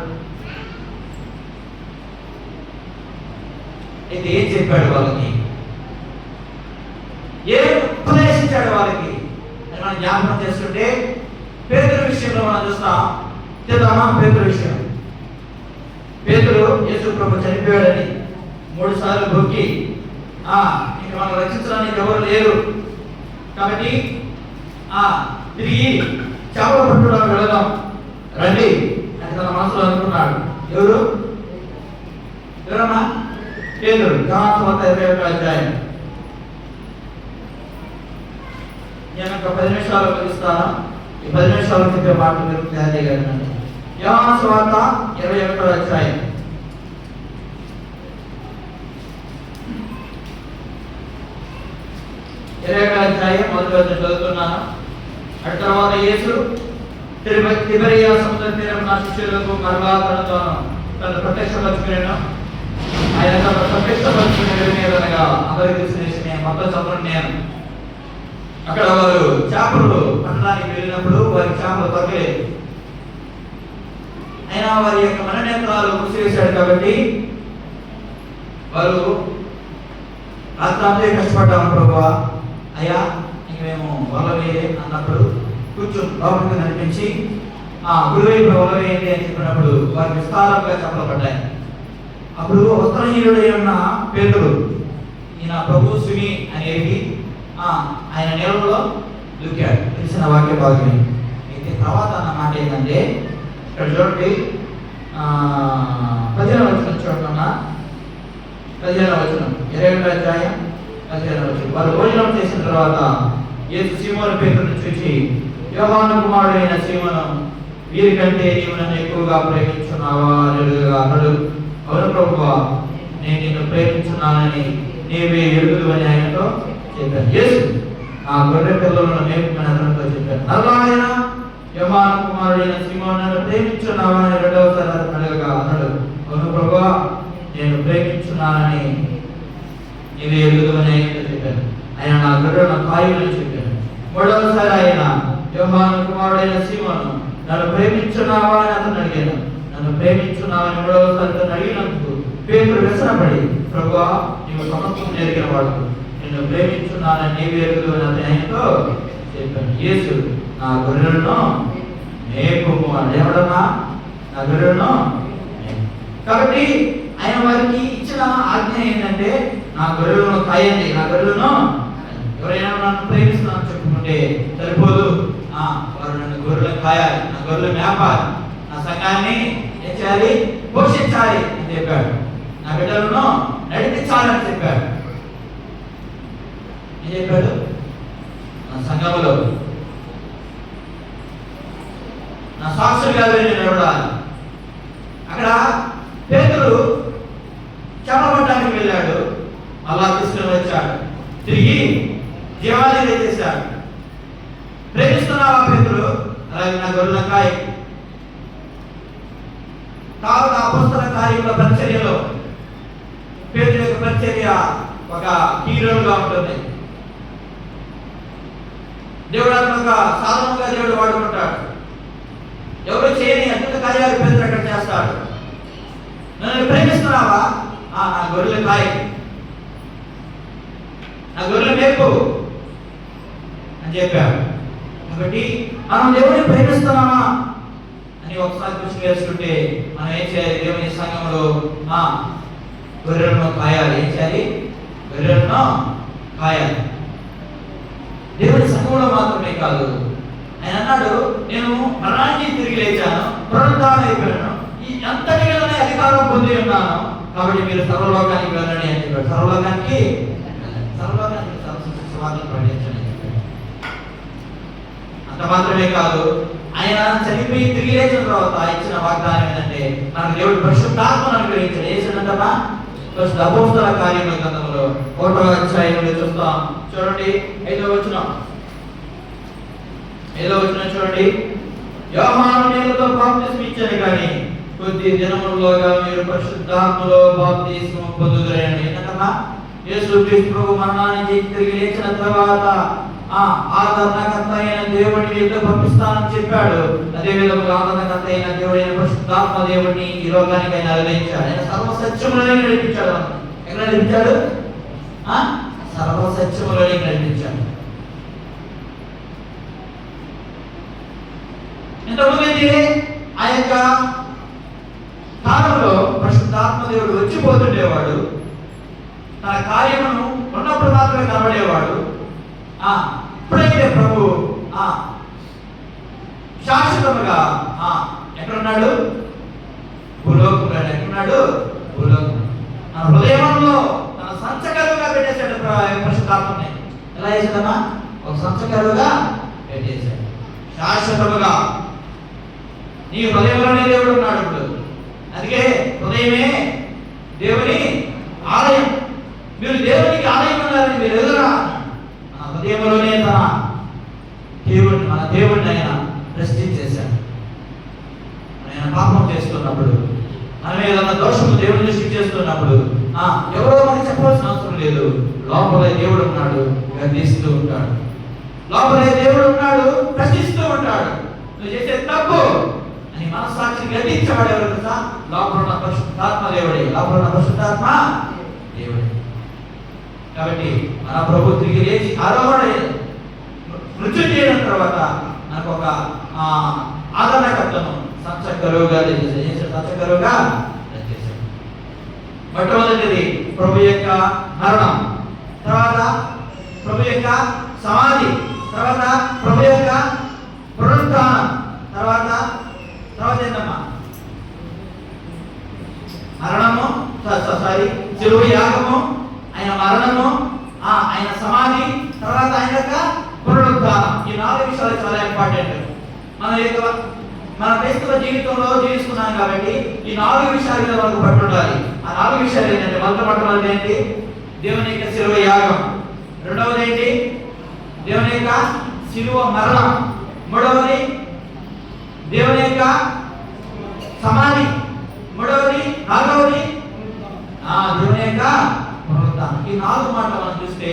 అయితే ఏం చెప్పాడు వాళ్ళకి? ఏం ఉపదేశించాడు వాళ్ళకి అని మనం జ్ఞాపకం చేసుకుంటే, పేతురు విషయంలో మనం చూద్దామా? పేతురు విషయం, పేతురు యేసు ప్రభు చనిపోయాడని 3 సార్లు బొక్కి ఇంక మనం రక్షించడానికి ఎవరు లేరు కాబట్టి తిరిగి చేపల పట్టడానికి వెళదాం రండి అని తన మనసులో అనుకున్నాడు. ఎవరమ్మా? పేతురు. యోహాను సువార్త 21వ అధ్యాయం. నేను ఒక 10 నిమిషాలు ముగిస్తాను. ఈ 10 నిమిషాలు చెప్పే మాటలు మీరు ధ్యానం చేయగలరండి. యోహాను సువార్త 21వ అధ్యాయం. మొదటి వచనం చదువుతున్నాను. అటు తర్వాత యేసు తిబెరియా సముద్ర తీరం శిష్యులకు మరలా తను ప్రత్యక్షపరుచుకునేను. ఆయన తను ప్రత్యక్షపరుచుకునేదనగా అందరికీ తెలిసిన విషయమే. మొత్తం చదువు నేను అక్కడ వారు చేపలు పట్టడానికి వెళ్ళినప్పుడు వారికి చేపలు దొరకలేదు. అయినా వారి యొక్క మననేత్రాలు మూసివేశాడు కాబట్టి వారు రాత్రంతా కష్టపడ్డాము. ప్రభువా, అయ్యా ఇంక మేము వల వేయలే అన్నప్పుడు కూర్చొని లోపలికి నడిపించి గురువైపు వల వేయండి అని చెప్పినప్పుడు వారికి విస్తారంగా చేపలు పడ్డాయి. అప్పుడు వస్త్రహీనుడై ఉన్న పేతురు ఈయన ప్రభు సుమి అని ఎరిగి ఆయన నీళ్ళలో దూకాడు. తెలిసిన వాక్య భాగ్యం. అయితే తర్వాత అన్న మాట ఏంటంటే, ఇక్కడ చూడండి 15వ వచనం చూడకుండా 15వ వచనం 22వ అధ్యాయం 15వ వచనం. వారు భోజనం చేసిన తర్వాత యేసు సీమోను పేతురును చూసి, యోహాను కుమారుడైన సీమోను, వీరికంటే నీవు నన్ను ఎక్కువగా ప్రేమించున్నావా అన్నాడు. అవును ప్రభువా, నేను నిన్ను ప్రేమించున్నానని నీవే ఎరుగుదు అని ఆయనతో చెప్పాను. యేసు ఆ గొర్రె పిల్లలను మేపుకుని అతనితో చెప్పాను. అలా ఆయన యోహాను కుమారుడైన సీమోను, నన్ను ప్రేమించున్నావా అని 2వసారి అడగగా అన్నాడు, అవును ప్రభువా, నేను ప్రేమించున్నానని నీవే ఎరుగుదు అని ఆయనతో చెప్పాను. ఆయన నా గొర్రెలను కాయులని చెప్పాను. 3వసారి ఆయన యోహాను కుమారుడైన సీమోను, నన్ను ప్రేమించున్నావా అని అతను అడిగాను. నన్ను ప్రేమించున్నావని 3వసారి అడిగినందుకు పేతురు వ్యసనపడి, ప్రభువా, నీవు సమస్తం ఎరిగిన వాడు, నిన్ను ప్రేమించున్నానని నీవే ఎరుగుదు అని అతను ఆయనతో చెప్పాను. యేసు నా గొర్రెలను మేపుము అని ఏమడన్నా? నా గొర్రెలను. కాబట్టి ఆయన వారికి ఇచ్చిన ఆజ్ఞ ఏంటంటే, నా గొర్రెలను కాయండి, నా గొర్రెలను. ఎవరైనా నన్ను ప్రేమిస్తున్నాను చెప్పుకుంటే సరిపోదు. వారు నన్ను గొర్రెలను కాయాలి, నా గొర్రెలు మేపాలి, నా సంఘాన్ని ఏం చేయాలి? పోషించాలి అని చెప్పాడు. నా బిడ్డలను నడిపించాలని చెప్పాడు. ఏం చెప్పాడు? నా సంఘములో నా సాక్షులుగా వెళ్ళి నిలబడాలి. అక్కడ పేతురు చేపపట్టడానికి వెళ్ళాడు, అలా తీసుకుని వచ్చాడు, తిరిగి జీవాన్ని చేశాడు. ప్రేమిస్తున్నావా పేతురు? అలాగే నా గొర్రెల కాయ. కావున అపోస్తల కార్యముల పరిచర్యలో పేతురు యొక్క పరిచర్య ఒక హీరోగా ఉంటుంది. దేవుడు అతను ఒక సాధనంగా దేవుడు వాడుకుంటాడు. ఎవరు చేయని అద్భుత కార్యాలు పేదలు అక్కడ చేస్తాడు. నన్ను ప్రేమిస్తున్నావా? నా గొర్రెలు కాయ, నా గొర్రెలు మేపు అని చెప్పాడు. కాబట్టి మనం దేవుని ప్రేమిస్తున్నామా అని ఒకసారి కృషి వేసుకుంటే మనం ఏం చేయాలి? దేవుని సంఘంలో గొర్రెలను కాయాలి. ఏం చేయాలి? గొర్రెలను కాయాలి. దేవుని సంఘంలో మాత్రమే కాదు, ఆయన అన్నాడు, నేను మరణానికి తిరిగి లేచాను, పునరుద్ధానం అయిపోయాను, ఈ అంతటి మీదనే అధికారం పొంది ఉన్నాను, కాబట్టి మీరు సర్వలోకానికి వెళ్ళండి అని చెప్పాడు. సర్వలోకానికి సువార్తను ప్రకటించండి అని చెప్పాడు. అంత మాత్రమే కాదు, ఆయన చనిపోయి తిరిగి లేచిన తర్వాత ఇచ్చిన వాగ్దానం ఏంటంటే మనకు దేవుడు పరిశుద్ధాత్మను అనుగ్రహించాడు. చేసినంతమా పరిశుద్ధ అపోస్తల కార్యముల గ్రంథంలో 1వ అధ్యాయంలో చూస్తాం. చూడండి 5వ వచనం చూడండి. యోహాను నీళ్లతో బాప్తిస్మం ఇచ్చాడు, కానీ కొద్ది దినముల్లోగా మీరు పరిశుద్ధాత్మలో బాప్తిస్మం పొందుదురని. ఏంటమ్మా? యేసుక్రీస్తు ప్రభు మరణానికి తిరిగి లేచిన తర్వాత ఆదరణకర్త అయిన దేవుడిని మీతో పంపిస్తానని చెప్పాడు. అదే విధంగా ఆదరణకర్త అయిన దేవుడైన పరిశుద్ధాత్మ దేవుడిని ఈ లోకానికి ఆయన అనుగ్రహించాడు. ఆయన సర్వసత్యములోనే నడిపించాడు. ఎక్కడ నడిపించాడు? సర్వసత్యములోనే నడిపించాడు. ఇంతకుముందు ఆ యొక్క కాలంలో పరిశుద్ధాత్మ దేవుడు వచ్చిపోతుండేవాడు. తన కార్యమును ఉన్నప్పుడు మాత్రమే కనబడేవాడు. ఇప్పుడైతే ప్రభు శాశ్వతముగా ఎక్కడున్నాడు? భూలోకంలో. ఎక్కడున్నాడు? భూలోకం. తన హృదయంలో తన సంచకరువుగా పెట్టేశాడు పరిశుద్ధాత్మని. ఎలా చేశాడమ్మా? ఒక సంచకరువుగా పెట్టేశాడు. శాశ్వతముగా నీ హృదయంలోనే దేవుడు ఉన్నాడు. ఇప్పుడు అందుకే హృదయమే దేవుని ఆలయం. మీరు దేవునికి ఆలయం ఉన్నారని మీరు ఎదురా హృదయంలోనే మన దేవుడిని ఆయన ప్రశ్నించేశాడు. ఆయన పాపం చేస్తున్నప్పుడు, మనం ఏదైనా దోషము దేవుని దృష్టి చేస్తున్నప్పుడు ఎవరో మనకి చెప్పాల్సిన అవసరం లేదు. లోపలే దేవుడు ఉన్నాడు, గర్దిస్తూ ఉంటాడు. లోపలే దేవుడు ఉన్నాడు, ప్రశ్నిస్తూ ఉంటాడు. నువ్వు చేసే తప్పు అని మనస్సాక్షి గర్దించేవాడు ఎవరు కదా? లోపల ఉన్న పరిశుద్ధాత్మ దేవుడే. లోపల ఉన్న పరిశుద్ధాత్మ దేవుడే. కాబట్టి మన ప్రభు తిరిగి లేచి ఆరోహణ మృత్యు చేయడం తర్వాత మనకు ఒక ఆదరణకర్తను సంచకరువుగా చేశాడు. మొట్టమొదటిది ప్రభు యొక్క మరణం, తర్వాత ప్రభు యొక్క సమాధి, తర్వాత ప్రభు యొక్క పునరుత్థానం, తర్వాత ఏంటమ్మా? మరణము, శిలువ యాగము, ఆయన మరణము, ఆయన సమాధి, తర్వాత ఆయన యొక్క పునరుద్ధానం. ఈ 4 విషయాలు చాలా ఇంపార్టెంట్. మన క్రైస్తవ జీవితంలో జీవిస్తున్నాం కాబట్టి ఈ 4 విషయాల మీద మనకు పట్టు ఉండాలి. ఆ 4 విషయాలు ఏంటంటే, మొట్టమొదటిది ఏంటి? దేవుని యొక్క శిలువ యాగం. రెండవది ఏంటి? దేవుని యొక్క శిలువ మరణం. మూడవది దేవుని యొక్క సమాధి. నాలుగవది దేవుని యొక్క పునరుత్థానం. ఈ 4 మాటలు మనం చూస్తే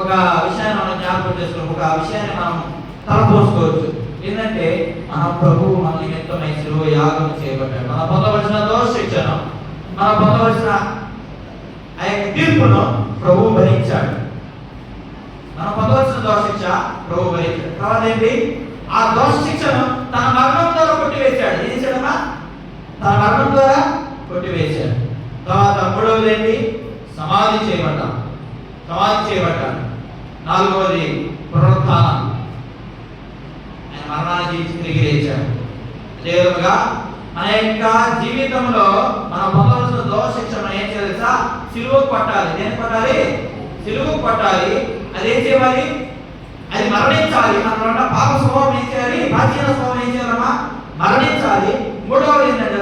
ఒక విషయాన్ని మనం జ్ఞాపకం చేసుకుని ఒక విషయాన్ని మనం తలపోసుకోవచ్చు. ఏంటంటే మన ప్రభువు మన నిమిత్తమై శిలువ యాగం చేయబడ్డాడు. మన పొందవలసిన దోష శిక్షను, మన పొందవలసిన ఆ యొక్క తీర్పును ప్రభువు భరించాడు. మనం పొందవలసిన దోష శిక్ష ప్రభువు భరించాడు. తర్వాత ఏంటి? ఆ దోష శిక్షను తన మరణం ద్వారా కొట్టివేశాడు. ఏం చేశాడమ్మా? తన మరణం ద్వారా కొట్టివేశాడు. తర్వాత మూడవది ఏంటి? సమాధి చేయబడ్డాడు. నాలుగవది పునరుత్థానం. ఆయన మరణాన్ని తిరిగి లేచాడు. అదేవిధంగా మన యొక్క జీవితంలో మనం పొందవలసిన దోష శిక్ష మనం ఏం చేయాలి తెలుసా? సిలువకు పట్టాలి. దేనికి పట్టాలి? సిలువకు పట్టాలి. అదేం చేయాలి? అది మరణించాలి. మనలో ఉన్న పాప స్వభావం ఏం చేయాలి? ప్రాచీన స్వభావం ఏం చేయాలమ్మా? మరణించాలి. మూడవది ఏంటంటే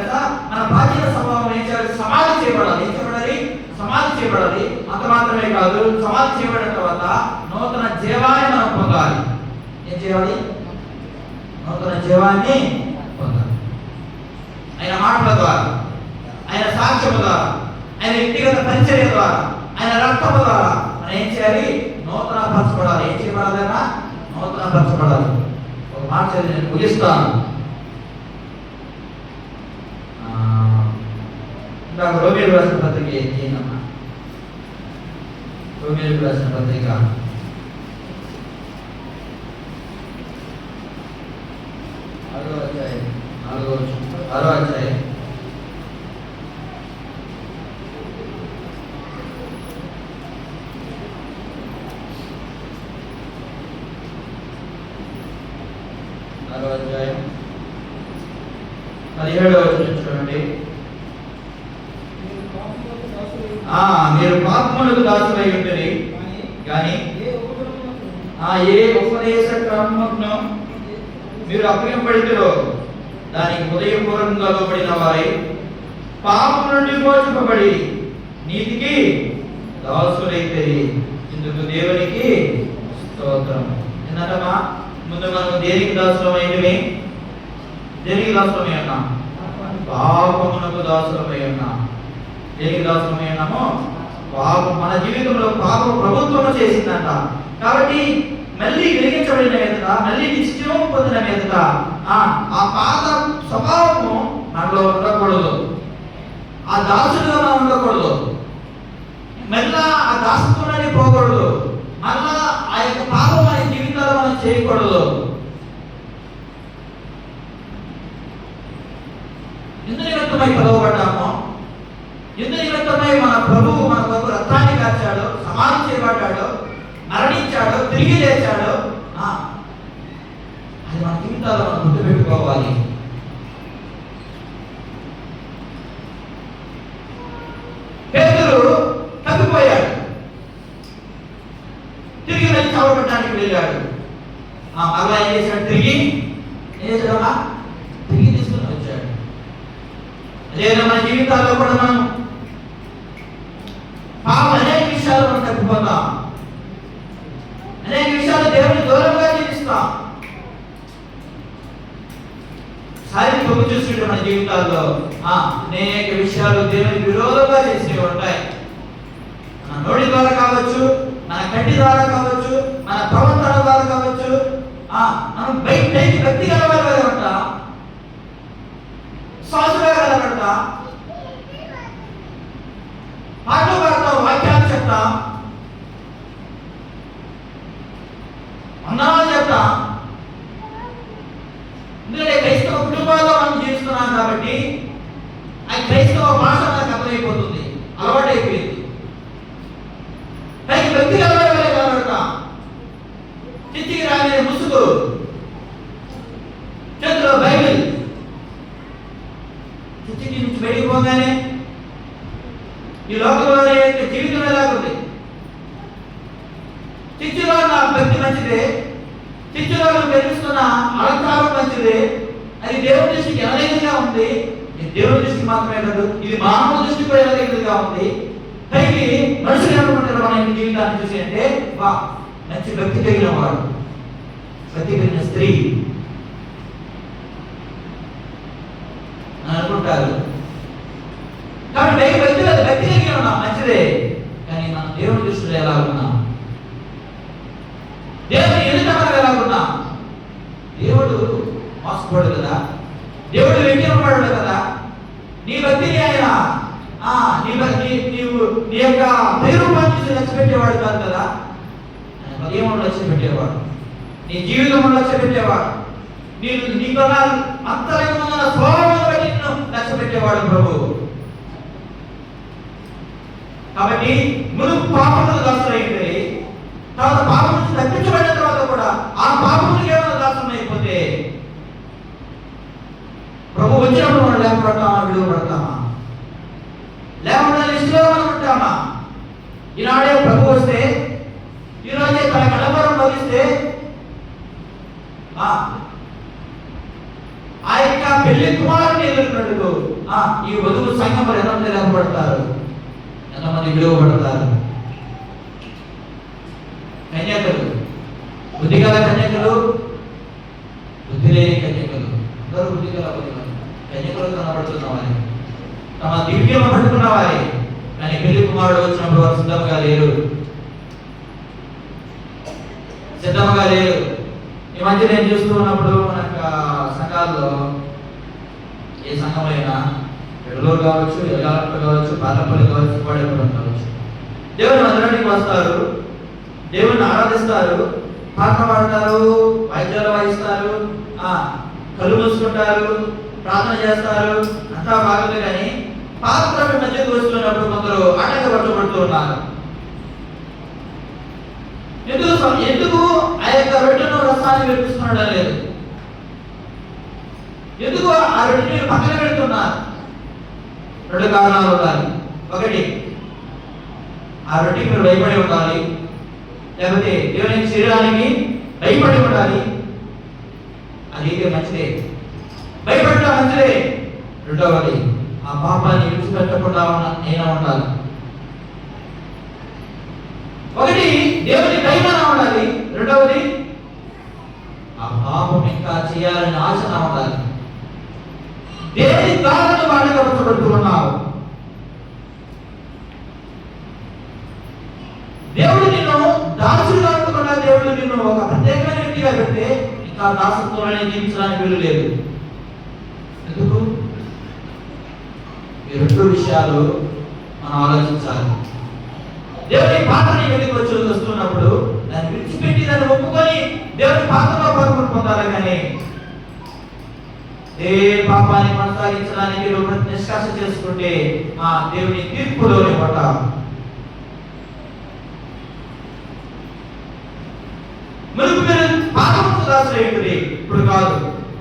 మన ప్రాచీన స్వభావం ఏం చేయాలి? సమాధి చేయబడాలి. ఏం చేయబడాలి? సమాధి చేయబడాలి. అంత మాత్రమే కాదు, సమాధి చేయబడిన తర్వాత నూతన జీవాన్ని మనం పొందాలి. ఏం చేయాలి? నూతన జీవాన్ని పొందాలి. ఆయన మాటల ద్వారా, ఆయన సాక్ష్యము ద్వారా, ఆయన వ్యక్తిగత పరిచర్య ద్వారా, ఆయన రక్తము ద్వారా మనం ఏం చేయాలి? నూతన పరచబడాలి. ఏం చేయబడాలన్నా? నూతన పరచబడాలి. ఒక మాట నేను ముగిస్తాను. నాకు రోమిలకు రాసిన పత్రిక ఏంటమ్మా? రోమిలకు రాసిన పత్రిక 6వ అధ్యాయం 4వ వచనం, 6వ అధ్యాయం 17వ వచనం చూడండి. మీరు పాపములకు దాసులై ఉంటరి కానీ ఏ ఉపదేశ క్రమమును మీరు అప్పగింపబడితిరో దానికి హృదయపూర్వకంగా లోబడిన వారై పాపం నుండి మోచింపబడి నీతికి దాసులైతిరి. ఇందుకు దేవునికి స్తోత్రం. ఏంటమ్మా? ముందు మనం దేనికి దాసులమైనవి? దేనికి దాసులమై ఉన్నాం? పాపమునకు దాసులమై ఉన్నాం. దేనికి దాసులమై ఉన్నామో? పాపం. మన జీవితంలో పాపం ప్రభుత్వం చేసిందంట. కాబట్టి మళ్ళీ వెలిగించబడిన మీదట, మళ్ళీ నిశ్చయం పొందిన మీదట ఆ పాత స్వభావము మనలో ఉండకూడదు. ఆ దాసులుగా మనం ఉండకూడదు. మళ్ళా ఆ దాసత్వాన్ని పోకూడదు. మళ్ళా ఆ యొక్క పాపం అనే జీవితాలు మనం చేయకూడదు. ఇందు నిమిత్తమై పిలువబడ్డాము. ఇందు నిమిత్తమై మన ప్రభువు మన కొరకు రక్తాన్ని కార్చాడు, సమాధి చేయబడ్డాడు, మరణించాడు, తిరిగి లేచాడు. అది మన జీవితాల్లో మనం గుర్తుపెట్టుకోవాలి. పేతురు తప్పిపోయాడు, తిరిగి వెళ్ళి చావబడ్డానికి వెళ్ళాడు. మరలా ఏం చేశాడు? తిరిగి ఏం చేశాడమ్మా? తిరిగి తీసుకుని వచ్చాడు. అదేవిధంగా మన జీవితాల్లో కూడా మనం అనేక విషయాలు మనం తప్పిపోతాం. అనేక విషయాలు దేవుని దూరంగా జీవిస్తాం. సారి తప్పు చూసుకుంటే మన జీవితాల్లో అనేక విషయాలు దేవునికి విరోధంగా చేసేవి ఉంటాయి. మన నోటి ద్వారా కావచ్చు, మన కంటి ద్వారా కావచ్చు, మన ప్రవర్తన ద్వారా కావచ్చు. మనం బయట వ్యక్తి కలవారుగా ఉంటాం, శ్వాసగా కలబడతాం, పాటలు పాడతాం, వాక్యాలు చెప్తాం, వందనాలు చెప్తాం. ఎందుకంటే క్రైస్తవ కుటుంబాల్లో మనం జీవిస్తున్నాం కాబట్టి ఆ క్రైస్తవ భాష నాకు అర్థమైపోతుంది, అలవాటైపోయింది. కానీ వ్యక్తి కలబడతాం, చిచ్చికి రాని ముసుగు, చేతిలో బైబిల్, చిచ్చికి నుంచి బయటికి పోగానే ఈ లోకంలోనే జీవితం ఎలాగుంది? చిచ్చిలో నా భక్తి మంచిదే, చిచ్చిలో కనిపిస్తున్న అలంకారం మంచిదే. అది దేవుని దృష్టికి ఎనలేనిదిగా ఉంది. ఇది దేవుని దృష్టికి మాత్రమే కాదు, ఇది మానవ దృష్టికి కూడా ఎనలేనిదిగా ఉంది. పైకి మనుషులు ఏమనుకుంటారు మన జీవితాన్ని చూసి అంటే, మంచి భక్తి కలిగిన వాడు, భక్తి కలిగిన స్త్రీ అని అనుకుంటారు. కాబట్టి భక్తి కలిగి ఉన్నాం, మంచిదే. కానీ మనం దేవుని దృష్టిలో ఎలా ఉన్నాం? దేవుని ఎదుట మనం ఎలా ఉన్నాం? దేవుడు మోసపోడు కదా, దేవుడు వెంకటపడు కదా. నీ భక్తిని ఆయన నీవు నీ యొక్క దైరూపాన్ని చూసి లక్ష్య పెట్టేవాడు కాదు కదా. ఆయన హృదయం లక్ష్య పెట్టేవాడు, నీ జీవితం లక్ష్య పెట్టేవాడు, నీకున్న అంతరంగంలో స్వభావాన్ని బట్టి నిన్ను లక్ష్య పెట్టేవాడు ప్రభువు. కాబట్టి మునుపు పాపములకు దాసులైతే, తర్వాత పాపం నుంచి తప్పించబడిన తర్వాత కూడా ఆ పాపములకు ఏమైనా దాసులు అయిపోతే ప్రభు వచ్చినప్పుడు మనం లేకపోతామా, విడువబడతామా? లేకుండా లిస్టులో మనం ఉంటామా? ఈనాడే ప్రభు వస్తే, ఈరోజే తన కడపరం భవిస్తే ఆ యొక్క పెళ్లి కుమారుని ఎదుర్కొన్నట్టు ఈ వధువు సంఘంలో ఎంతమంది లేకపోడతారు, ఎంతమంది విలువబడతారు? కన్యకలు, బుద్ధి గల కన్యకలు, బుద్ధి లేని కన్యకలు. అందరూ బుద్ధి గల కన్యకలు కనబడుతున్నవారే, తమ దివ్యమ పట్టుకున్నవారే. కానీ పెళ్లి కుమారుడు వచ్చినప్పుడు వారు సిద్ధంగా లేరు, సిద్ధంగా లేరు. ఈ మధ్య నేను చూస్తూ ఉన్నప్పుడు మన సంఘాల్లో, ఏ సంఘమైనా ఎడలో కావచ్చు, ఎల్లాపల్లి కావచ్చు, పాలపల్లి కావచ్చు, వాడేపురం కావచ్చు. దేవుని మందిరానికి వస్తారు, దేవుని ఆరాధిస్తారు, పాటలు పాడతారు, వాయిద్యాలు వాయిస్తారు, కళ్ళు మూసుకుంటారు, ప్రార్థన చేస్తారు, అంతా బాగుంది. కానీ పాత్ర మధ్యకు వస్తున్నప్పుడు కొందరు ఆటంకపరచబడుతూ ఉన్నారు. ఎందుకు ఆ యొక్క రొట్టెను రసాన్ని వెలిపిస్తున్నాడు లేదు, ఎందుకు ఆ రొట్టెని పక్కన పెడుతున్నారు? 2 కారణాలు ఉండాలి. ఒకటి, ఆ రొట్టెకి మీరు భయపడి ఉండాలి, లేకపోతే దేవుని శరీరానికి భయపడి ఉండాలి. అది మంచిదే, భయపడటం మంచిదే. రెండవది, ఆ పాపాన్ని విడిచిపెట్టకుండా అయినా ఉండాలి. ఒకటి, దేవుని భయమన ఉండాలి. రెండవది, ఆ పాపం ఇంకా చేయాలని ఆశన ఉండాలి. దేవుని కారణం వాడకపరచబడుతూ ఉన్నావు. దేవుడు నిన్ను దాసుడు కాకుండా దేవుడు నిన్ను ఒక ప్రత్యేకమైన వ్యక్తిగా పెడితే ఇంకా దాసత్వాన్ని జీవించడానికి వీలు లేదు. ఎందుకు? ఈ 2 విషయాలు మనం ఆలోచించాలి. దేవుని పాత్రని వెతికి వస్తున్నప్పుడు దాన్ని విడిచిపెట్టి దాన్ని ఒప్పుకొని దేవుని పాత్రలో పరుగులు పొందాలి. కానీ ఏ పాపాన్ని కొనసాగించడానికి నిష్కర్ష చేసుకుంటే ఆ దేవుని తీర్పులోనే పడ్డాం. మునుపు మీరు పాపముకు దాసులయ్యుండ్రి, ఇప్పుడు కాదు.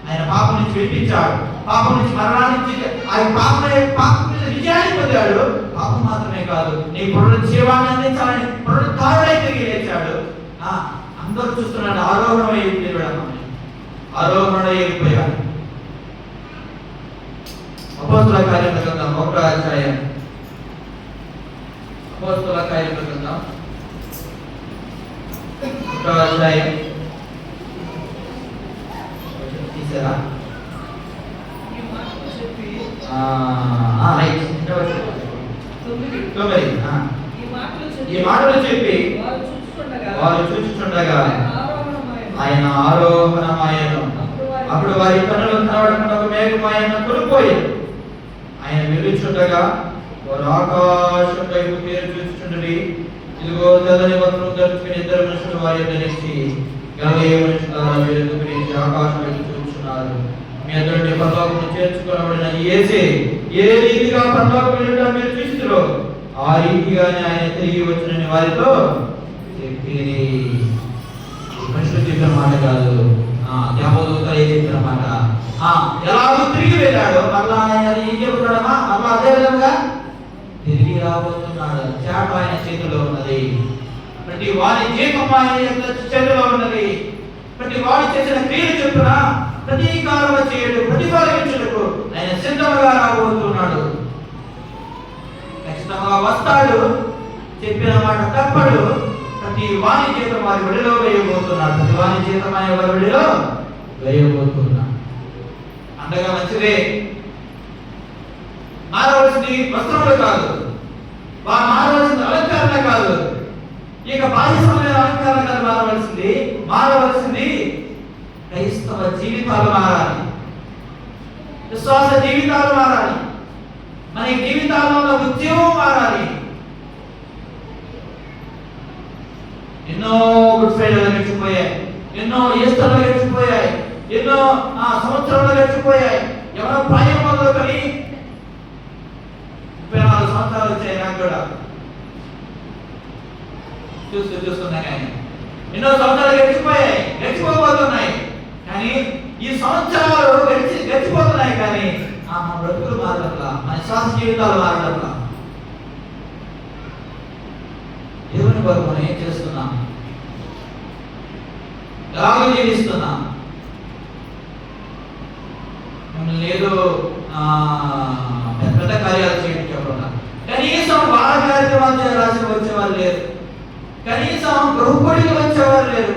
ఆయన పాపం నుంచి విడిపించాడు, పాపం నుంచి మరణానికి, ఆయన పాపం మీద విజయాన్ని పొందాడు. పాపం మాత్రమే కాదు, నీ పునరుజ్జీవాన్ని అందించాలని పునరుద్ధారుడై తిరిగి లేచాడు. అందరూ చూస్తున్నాడు, ఆరోహణమై వెళ్ళిపోయాడు. అపోస్తుల కార్యముల గ్రంథం 1వ అధ్యాయం, అపోస్తుల కార్యముల గ్రంథం 1వ అధ్యాయం తీసారా? ఈ మాటలు చెప్పి వారు చూచుచుండగా ఆయన ఆరోహణమాయను. అప్పుడు వారి కన్నులు కనబడకుండా ఒక మేఘం ఆయన కొనిపోయారు. ఆయన వెలుచుండగా వారు ఆకాశం వైపు పేరు చూచుచుండీ, ఇదిగో తెల్లని వస్త్రం ధరించుకుని 2 మనుషులు వారి యొద్ద నిలిచి, గలిలయ మనుషులారా, మీరెందుకు గురించి ఆకాశం వైపు చూస్తున్నారు? మీ ఎదుటి పరలోకమును చేర్చుకొనబడిన యేసే ఏ రీతిగా పరలోకం వెళ్ళడం మీరు చూసిరో ఆ రీతిగానే ఆయన తిరిగి వచ్చినని వారితో చెప్పిరి. మనుషులు చెప్పిన మాట కాదు, దేవదూతలు ఏది చెప్పిన మాట. ఎలాగో తిరిగి వెళ్ళాడు, మళ్ళా ఆయన ఏం చెబుతున్నాడమ్మా? మళ్ళా అదే విధంగా తిరిగి రాబోతున్నాడు. చేప ఆయన చేతిలో ఉన్నది, ప్రతి వారి జీవితం ఆయన చేతిలో ఉన్నది. ప్రతి వాడు చేసిన క్రియలు చెప్పున ప్రతీకారం చేయడు, ప్రతిఫలించుటకు ఆయన సిద్ధంగా రాబోతున్నాడు. ఖచ్చితంగా వస్తాడు, చెప్పిన మాట తప్పడు. ప్రతి వాణి జీతం వారి ఒడిలో వేయబోతున్నాడు, ప్రతి వాణి జీతం ఆయన వారి ఒడిలో వేయబోతున్నాడు. అంతగా మంచిదే. మారవలసింది వస్త్రములు కాదు, మారవలసింది అలంకరణ కాదు, ఇక బాహ్యమైన అలంకరణ కాదు. మారవలసింది క్రైస్తవ జీవితాలు మారాలి, విశ్వాస జీవితాలు మారాలి, మన జీవితాల్లో ఉన్న ఉద్యమం మారాలి. ఎన్నో గుడ్ ఫ్రైడేలు గడిచిపోయాయి, ఎన్నో ఈస్టర్లు గడిచిపోయాయి, ఎన్నో సంవత్సరాలు గడిచిపోయాయి. ఎవరో ప్రాయం మొదలుకొని 34 సంవత్సరాలు వచ్చాయి. నాకు కూడా చూస్తున్నాయి. కానీ ఎన్నో సంవత్సరాలు గడిచిపోబోతున్నాయి. కానీ ఈ సంవత్సరాలు గడిచిపోతున్నాయి. కానీ మన బ్రతుకులు మారట్లా, మన శ్వాస జీవితాలు మారట్లా. దేవుని కొరకు మనం ఏం చేస్తున్నాం? ఎలాగో జీవిస్తున్నాం? మిమ్మల్ని ఏదో పెద్ద కార్యాలు చేయడం చెప్పకుండా, కనీసం వాళ్ళ కార్యక్రమాలు రాసి వచ్చేవారు లేరు, కనీసం గృహపడికి వచ్చేవారు లేరు.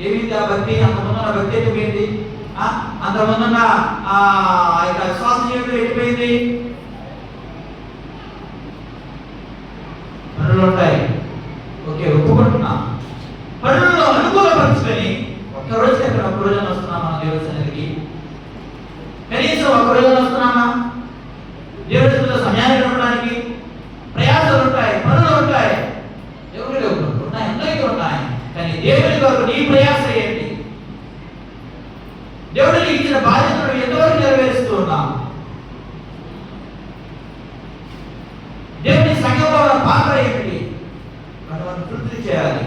ఏమిటి ఆ భక్తి? అంతమందున్న భక్తి ఎట్టిపోయింది, అంతమందున్న శ్వాస జీవితం ఎట్టిపోయింది. పనులు ఉంటాయి, ఓకే, ఒప్పుకుంటున్నా. పనులను అనుకూలపరుచుకొని ఒక్కరోజు ఎక్కడ ఒక్క రోజున వస్తున్నామా దేవుడి సన్నిధికి? కనీసం ఒక్క రోజున వస్తున్నామా? నీ ప్రయాస ఏంటి? దేవుడు నీకు ఇచ్చిన బాధ్యతను ఎంతవరకు నెరవేరుస్తూ ఉన్నావు? దేవుని సంఘంలో ఉన్న పాత్ర ఏమిటి? మనం తృప్తి చేయాలి.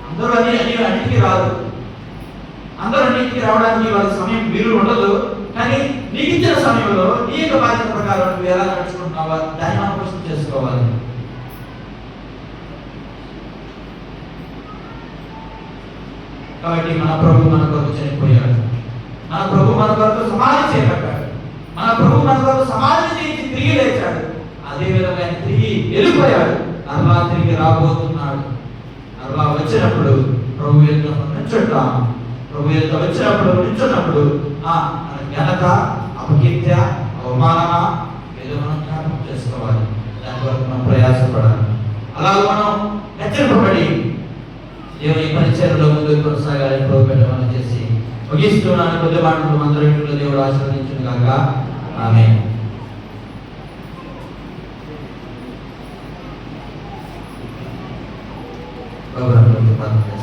అందరూ అన్నిటికీ రాదు. అందరూ అన్నిటికీ రావడానికి వాళ్ళ సమయం వీలు ఉండదు. కానీ నీకు ఇచ్చిన సమయంలో నీ యొక్క బాధ్యత ప్రకారం నువ్వు ఎలా నడుచుకుంటున్నావా దాన్ని మనం క్వశ్చన్ చేసుకోవాలి. కాబట్టి మన ప్రభు మన కొరకు చనిపోయాడు. మన ప్రభు మన కొరకు సమాధి చేయబడ్డాడు. మన ప్రభు మన కొరకు సమాధి చేసి తిరిగి లేచాడు. అదే విధంగా ఆయన తిరిగి వెళ్ళిపోయాడు. అలా తిరిగి రాబోతున్నాడు. అలా వచ్చినప్పుడు ప్రభు యొక్క నిల్చుంటాం. ప్రభు యొక్క వచ్చినప్పుడు నిల్చున్నప్పుడు మన ఘనత, అపకీర్తి, అవమానమా ఏదో మనం జ్ఞాపకం చేసుకోవాలి. దాని వరకు మనం ప్రయాసపడాలి. అలా మనం హెచ్చరింపబడి దేవుని పరిచయంలో ముందుకు కొనసాగాలని ప్రభు పెట్టమని చేసి ముగిస్తున్నాను. కొద్ది మాటలు అందరిలో దేవుడు ఆశీర్వదించును గాక. ఆమేన్. ప్రభువు